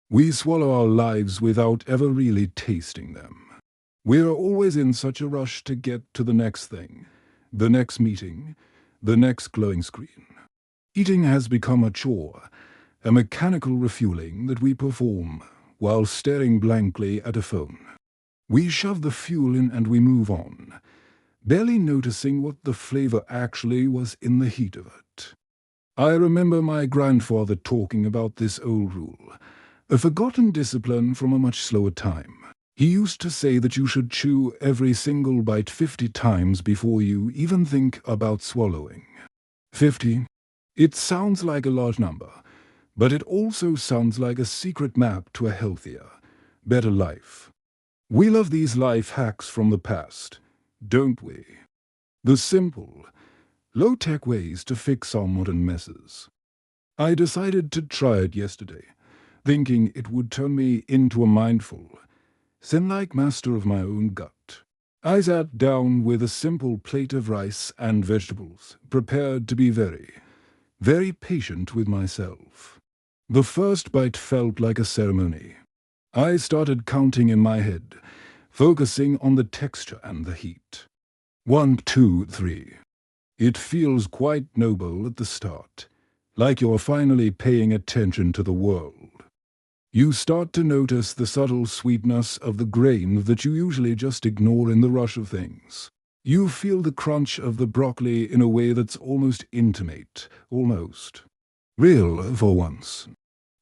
We swallow our lives without ever really tasting them. We're always in such a rush to get to the next thing, the next meeting, the next glowing screen. Eating has become a chore, a mechanical refueling that we perform while staring blankly at a phone. We shove the fuel in and we move on, barely noticing what the flavor actually was in the heat of it. I remember my grandfather talking about this old rule, a forgotten discipline from a much slower time. He used to say that you should chew every single bite 50 times before you even think about swallowing. 50? It sounds like a large number, but it also sounds like a secret map to a healthier, better life. We love these life hacks from the past, don't we? The simple, low-tech ways to fix our modern messes. I decided to try it yesterday, thinking it would turn me into a mindful, Zen-like master of my own gut. I sat down with a simple plate of rice and vegetables, prepared to be very, very patient with myself. The first bite felt like a ceremony. I started counting in my head, focusing on the texture and the heat. 1, 2, 3. It feels quite noble at the start, like you're finally paying attention to the world. You start to notice the subtle sweetness of the grain that you usually just ignore in the rush of things. You feel the crunch of the broccoli in a way that's almost intimate, almost real for once.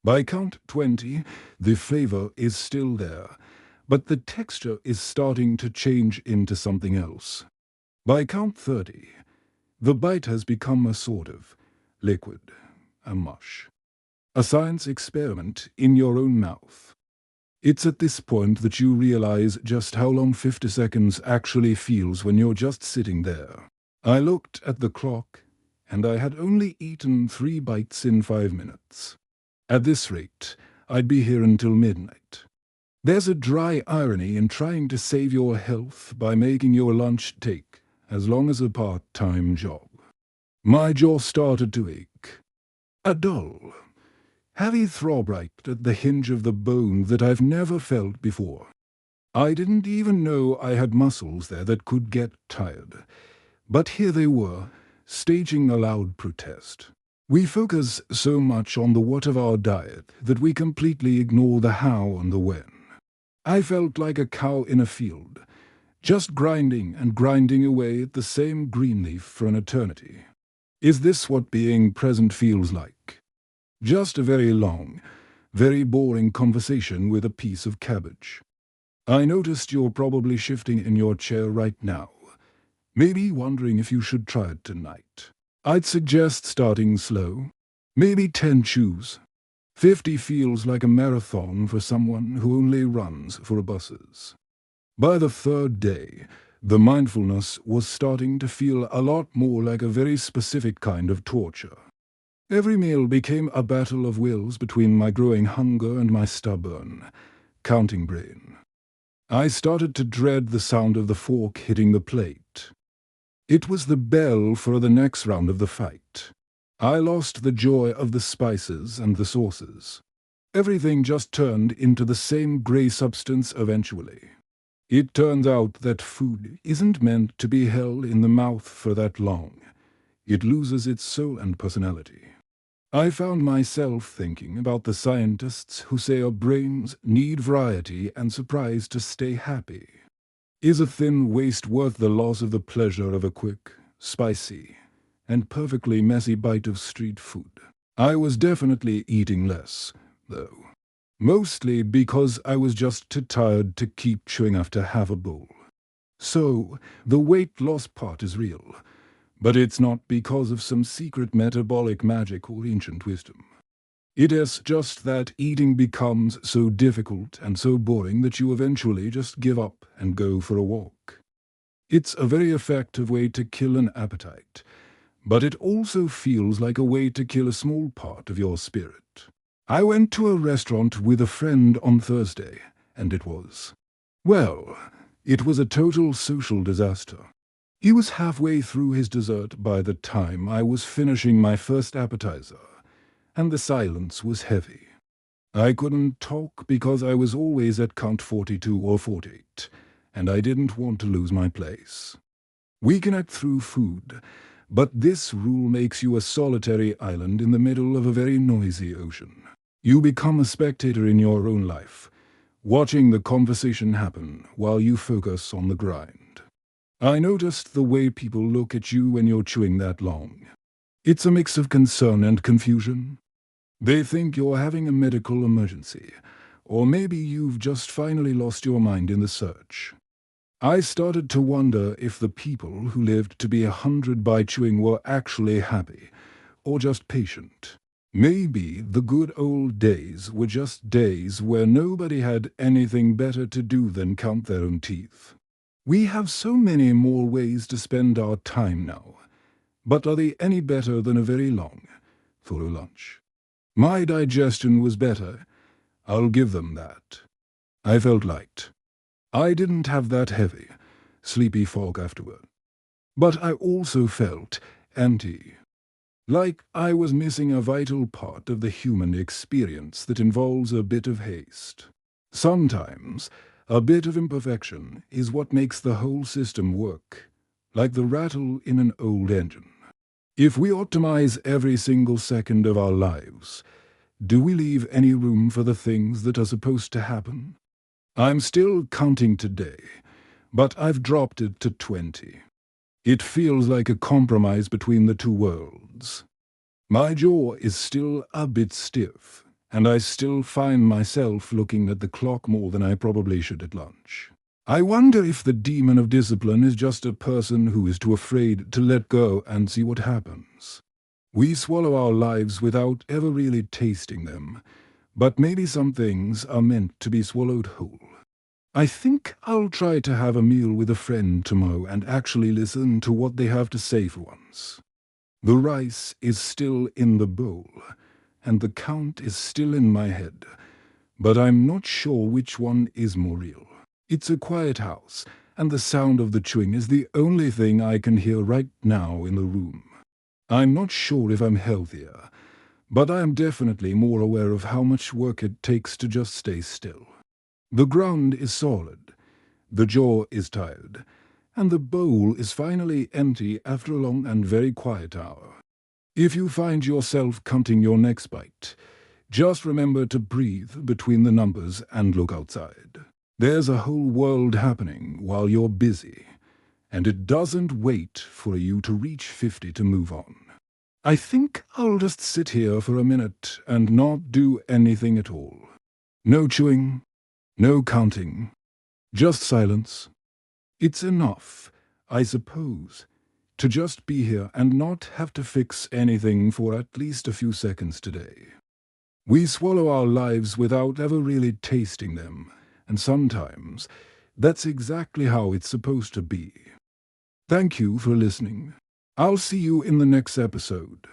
By count 20, the flavor is still there, but the texture is starting to change into something else. By count 30, the bite has become a sort of liquid, a mush. A science experiment in your own mouth. It's at this point that you realize just how long 50 seconds actually feels when you're just sitting there. I looked at the clock, and I had only eaten 3 bites in 5 minutes. At this rate, I'd be here until midnight. There's a dry irony in trying to save your health by making your lunch take as long as a part-time job. My jaw started to ache. A dull, heavy throb right at the hinge of the bone that I've never felt before. I didn't even know I had muscles there that could get tired. But here they were, staging a loud protest. We focus so much on the what of our diet that we completely ignore the how and the when. I felt like a cow in a field, just grinding and grinding away at the same green leaf for an eternity. Is this what being present feels like? Just a very long, very boring conversation with a piece of cabbage. I noticed you're probably shifting in your chair right now, maybe wondering if you should try it tonight. I'd suggest starting slow, maybe 10 chews. 50 feels like a marathon for someone who only runs for buses. By the 3rd day, the mindfulness was starting to feel a lot more like a very specific kind of torture. Every meal became a battle of wills between my growing hunger and my stubborn, counting brain. I started to dread the sound of the fork hitting the plate. It was the bell for the next round of the fight. I lost the joy of the spices and the sauces. Everything just turned into the same grey substance eventually. It turns out that food isn't meant to be held in the mouth for that long. It loses its soul and personality. I found myself thinking about the scientists who say our brains need variety and surprise to stay happy. Is a thin waste worth the loss of the pleasure of a quick, spicy, and perfectly messy bite of street food? I was definitely eating less, though. Mostly because I was just too tired to keep chewing after half a bowl. So, the weight loss part is real. But it's not because of some secret metabolic magic or ancient wisdom. It is just that eating becomes so difficult and so boring that you eventually just give up and go for a walk. It's a very effective way to kill an appetite, but it also feels like a way to kill a small part of your spirit. I went to a restaurant with a friend on Thursday, and it was a total social disaster. He was halfway through his dessert by the time I was finishing my first appetizer, and the silence was heavy. I couldn't talk because I was always at count 42 or 48, and I didn't want to lose my place. We connect through food, but this rule makes you a solitary island in the middle of a very noisy ocean. You become a spectator in your own life, watching the conversation happen while you focus on the grind. I noticed the way people look at you when you're chewing that long. It's a mix of concern and confusion. They think you're having a medical emergency, or maybe you've just finally lost your mind in the search. I started to wonder if the people who lived to be 100 by chewing were actually happy, or just patient. Maybe the good old days were just days where nobody had anything better to do than count their own teeth. We have so many more ways to spend our time now, but are they any better than a very long, thorough lunch? My digestion was better, I'll give them that. I felt light. I didn't have that heavy, sleepy fog afterward. But I also felt empty, like I was missing a vital part of the human experience that involves a bit of haste. Sometimes, a bit of imperfection is what makes the whole system work, like the rattle in an old engine. If we optimize every single second of our lives, do we leave any room for the things that are supposed to happen? I'm still counting today, but I've dropped it to 20. It feels like a compromise between the two worlds. My jaw is still a bit stiff, and I still find myself looking at the clock more than I probably should at lunch. I wonder if the demon of discipline is just a person who is too afraid to let go and see what happens. We swallow our lives without ever really tasting them, but maybe some things are meant to be swallowed whole. I think I'll try to have a meal with a friend tomorrow and actually listen to what they have to say for once. The rice is still in the bowl, and the count is still in my head, but I'm not sure which one is more real. It's a quiet house, and the sound of the chewing is the only thing I can hear right now in the room. I'm not sure if I'm healthier, but I am definitely more aware of how much work it takes to just stay still. The ground is solid, the jaw is tired, and the bowl is finally empty after a long and very quiet hour. If you find yourself counting your next bite, just remember to breathe between the numbers and look outside. There's a whole world happening while you're busy, and it doesn't wait for you to reach 50 to move on. I think I'll just sit here for a minute and not do anything at all. No chewing, no counting, just silence. It's enough, I suppose, to just be here and not have to fix anything for at least a few seconds today. We swallow our lives without ever really tasting them, and sometimes that's exactly how it's supposed to be. Thank you for listening. I'll see you in the next episode.